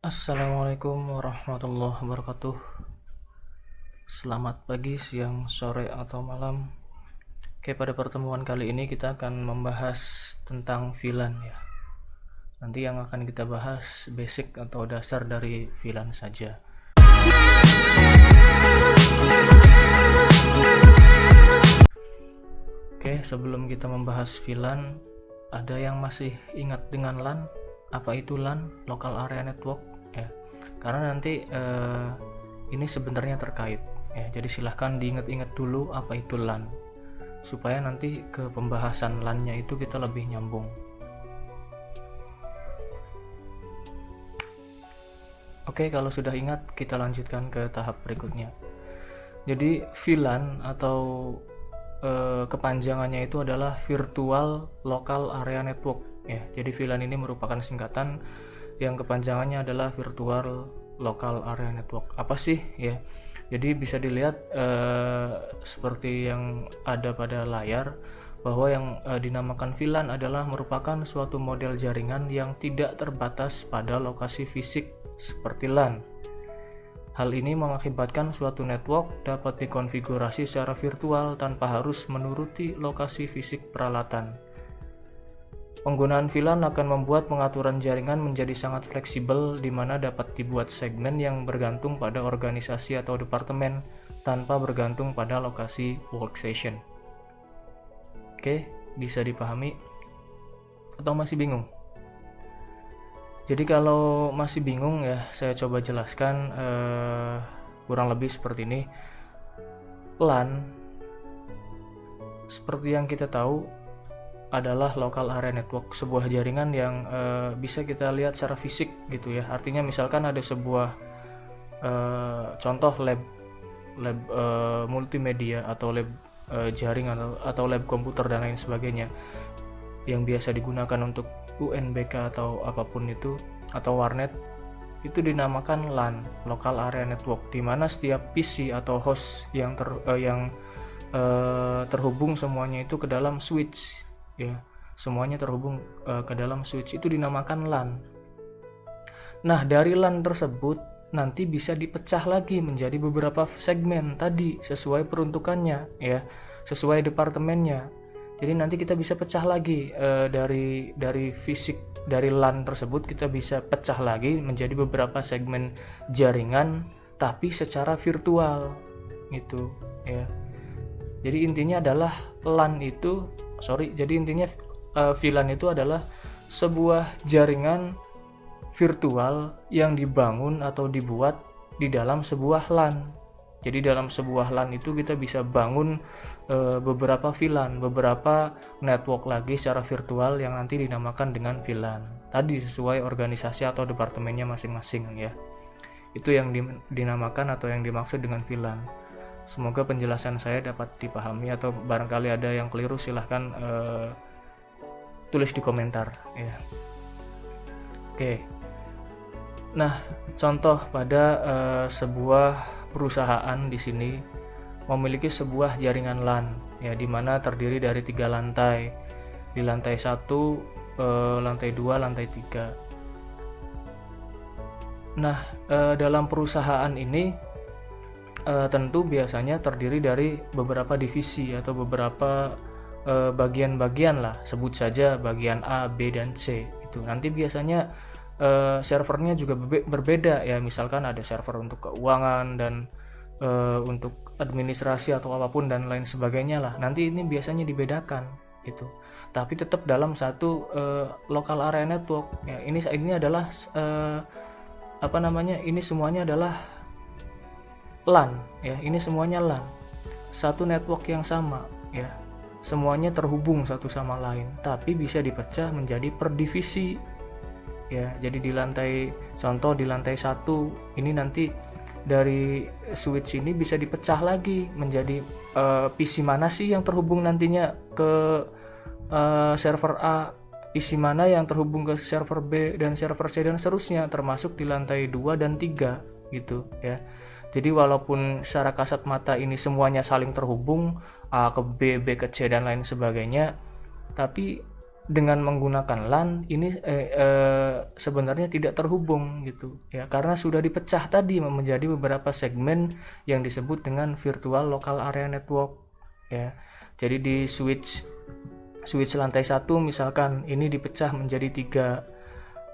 Assalamualaikum warahmatullahi wabarakatuh. Selamat pagi, siang, sore, atau malam. Oke, pada pertemuan kali ini kita akan membahas tentang VLAN ya. Nanti yang akan kita bahas basic atau dasar dari VLAN saja. Oke, sebelum kita membahas VLAN, ada yang masih ingat dengan LAN? Apa itu LAN? Local Area Network ya. Karena nanti ini sebenarnya terkait ya. Jadi silahkan diingat-ingat dulu apa itu LAN, supaya nanti ke pembahasan LAN-nya itu kita lebih nyambung. Oke, kalau sudah ingat, kita lanjutkan ke tahap berikutnya. Jadi VLAN atau kepanjangannya itu adalah Virtual Local Area Network ya. Jadi VLAN ini merupakan singkatan yang kepanjangannya adalah Virtual Local Area Network. Apa sih ya? Jadi bisa dilihat seperti yang ada pada layar, bahwa yang dinamakan VLAN adalah merupakan suatu model jaringan yang tidak terbatas pada lokasi fisik seperti LAN. Hal ini mengakibatkan suatu network dapat dikonfigurasi secara virtual tanpa harus menuruti lokasi fisik peralatan. Penggunaan VLAN akan membuat pengaturan jaringan menjadi sangat fleksibel, di mana dapat dibuat segmen yang bergantung pada organisasi atau departemen tanpa bergantung pada lokasi workstation. Oke, bisa dipahami atau masih bingung? Jadi kalau masih bingung ya, saya coba jelaskan kurang lebih seperti ini. LAN, seperti yang kita tahu, adalah Local Area Network, sebuah jaringan yang bisa kita lihat secara fisik gitu ya. Artinya misalkan ada sebuah contoh lab multimedia atau lab jaringan atau lab komputer dan lain sebagainya yang biasa digunakan untuk UNBK atau apapun itu, atau warnet, itu dinamakan LAN, Local Area Network, di mana setiap PC atau host yang terhubung semuanya itu ke dalam switch ya, semuanya terhubung ke dalam switch, itu dinamakan LAN. Nah, dari LAN tersebut nanti bisa dipecah lagi menjadi beberapa segmen tadi sesuai peruntukannya ya, sesuai departemennya. Jadi nanti kita bisa pecah lagi dari fisik dari LAN tersebut, kita bisa pecah lagi menjadi beberapa segmen jaringan tapi secara virtual gitu ya. Jadi intinya adalah VLAN itu adalah sebuah jaringan virtual yang dibangun atau dibuat di dalam sebuah LAN. Jadi dalam sebuah LAN itu kita bisa bangun beberapa VLAN, beberapa network lagi secara virtual yang nanti dinamakan dengan VLAN. Tadi sesuai organisasi atau departemennya masing-masing ya. Itu yang dinamakan atau yang dimaksud dengan VLAN. Semoga penjelasan saya dapat dipahami, atau barangkali ada yang keliru silahkan tulis di komentar ya. Oke. Nah, contoh pada sebuah perusahaan di sini memiliki sebuah jaringan LAN ya, di mana terdiri dari 3 lantai. Di lantai 1, lantai 2, lantai 3. Nah, dalam perusahaan ini tentu biasanya terdiri dari beberapa divisi atau beberapa bagian-bagian lah, sebut saja bagian A, B, dan C. Itu nanti biasanya servernya juga berbeda ya, misalkan ada server untuk keuangan dan untuk administrasi atau apapun dan lain sebagainya lah. Nanti ini biasanya dibedakan itu, tapi tetap dalam satu local area network ya. Ini adalah ini semuanya adalah LAN ya. Ini semuanya LAN, satu network yang sama ya, semuanya terhubung satu sama lain, tapi bisa dipecah menjadi per divisi ya. Jadi di lantai 1 ini nanti dari switch ini bisa dipecah lagi menjadi PC mana sih yang terhubung nantinya ke server A, PC mana yang terhubung ke server B dan server C dan seterusnya, termasuk di lantai 2 dan 3 gitu ya. Jadi walaupun secara kasat mata ini semuanya saling terhubung, A ke B, B ke C dan lain sebagainya, tapi dengan menggunakan LAN ini sebenarnya tidak terhubung gitu ya, karena sudah dipecah tadi menjadi beberapa segmen yang disebut dengan virtual local area network ya. Jadi di switch lantai 1 misalkan ini dipecah menjadi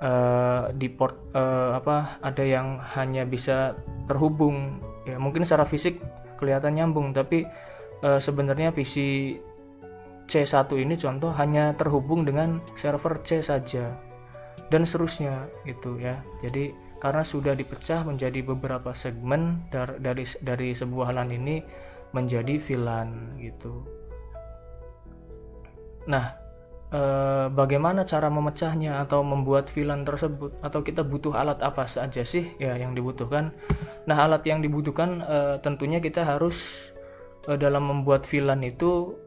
3 di port ada yang hanya bisa terhubung ya, mungkin secara fisik kelihatan nyambung, tapi sebenarnya PC C1 ini contoh hanya terhubung dengan server C saja dan seterusnya gitu ya. Jadi karena sudah dipecah menjadi beberapa segmen dari sebuah LAN ini menjadi VLAN gitu. Nah, bagaimana cara memecahnya atau membuat VLAN tersebut, atau kita butuh alat apa saja sih ya yang dibutuhkan? Nah, alat yang dibutuhkan tentunya kita harus dalam membuat VLAN itu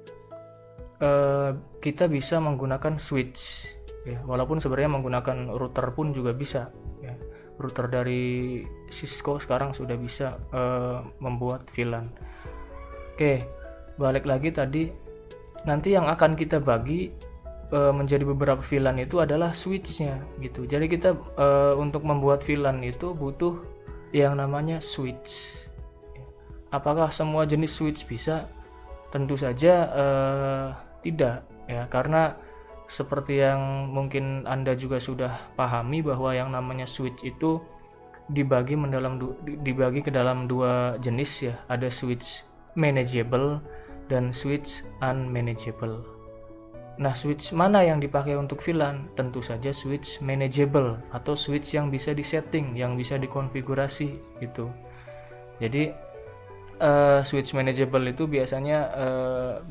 kita bisa menggunakan switch ya, walaupun sebenarnya menggunakan router pun juga bisa ya. Router dari Cisco sekarang sudah bisa membuat VLAN. Oke, balik lagi tadi, nanti yang akan kita bagi menjadi beberapa VLAN itu adalah switchnya gitu. Jadi kita untuk membuat VLAN itu butuh yang namanya switch. Apakah semua jenis switch bisa? Tentu saja tidak ya, karena seperti yang mungkin Anda juga sudah pahami bahwa yang namanya switch itu dibagi ke dalam 2 jenis ya. Ada switch manageable dan switch unmanageable. Nah, switch mana yang dipakai untuk VLAN? Tentu saja switch manageable atau switch yang bisa disetting, yang bisa dikonfigurasi gitu. Jadi switch manageable itu biasanya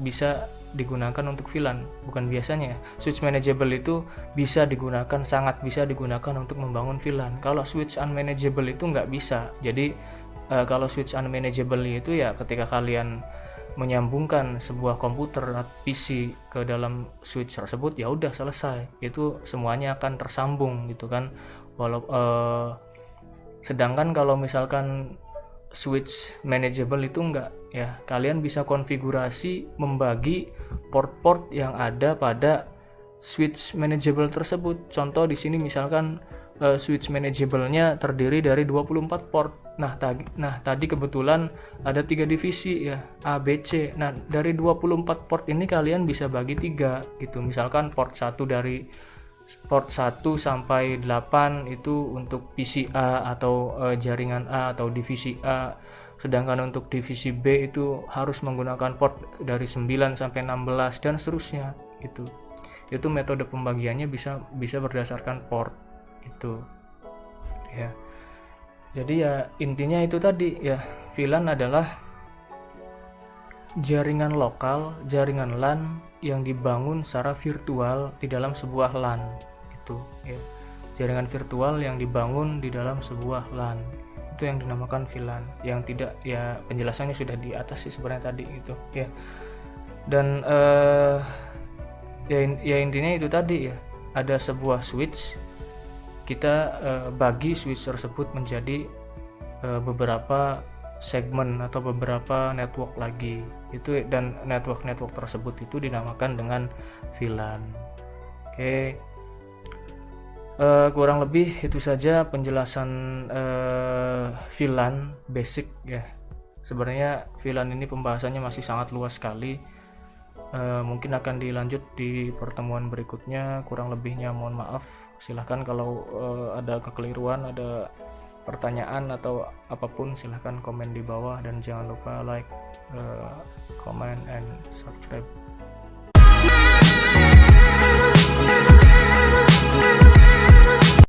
bisa digunakan untuk VLAN, bukan biasanya. Switch manageable itu sangat bisa digunakan untuk membangun VLAN. Kalau switch unmanageable itu nggak bisa. Jadi kalau switch unmanageable itu ya ketika kalian menyambungkan sebuah komputer atau PC ke dalam switch tersebut, ya udah selesai. Itu semuanya akan tersambung gitu kan. Sedangkan kalau misalkan switch manageable itu enggak ya, kalian bisa konfigurasi membagi port-port yang ada pada switch manageable tersebut. Contoh di sini misalkan switch manageable-nya terdiri dari 24 port. Nah, tadi kebetulan ada 3 divisi ya, A, B, C. Nah, dari 24 port ini kalian bisa bagi 3 gitu. Misalkan port 1 sampai 8 itu untuk PC A atau jaringan A atau divisi A. Sedangkan untuk divisi B itu harus menggunakan port dari 9 sampai 16 dan seterusnya gitu. Itu metode pembagiannya bisa berdasarkan port itu. Ya. Jadi ya intinya itu tadi ya, VLAN adalah jaringan lokal, jaringan LAN yang dibangun secara virtual di dalam sebuah LAN itu ya. Jaringan virtual yang dibangun di dalam sebuah LAN itu yang dinamakan VLAN. Yang tidak ya, penjelasannya sudah di atas sih sebenarnya tadi gitu ya. Dan ya intinya itu tadi ya, ada sebuah switch, kita bagi switch tersebut menjadi beberapa segmen atau beberapa network lagi itu, dan network tersebut itu dinamakan dengan VLAN. Oke. Kurang lebih itu saja penjelasan VLAN basic ya. Sebenarnya VLAN ini pembahasannya masih sangat luas sekali. Mungkin akan dilanjut di pertemuan berikutnya. Kurang lebihnya mohon maaf. Silahkan kalau ada kekeliruan, ada pertanyaan atau apapun, silahkan komen di bawah, dan jangan lupa like, comment, and subscribe.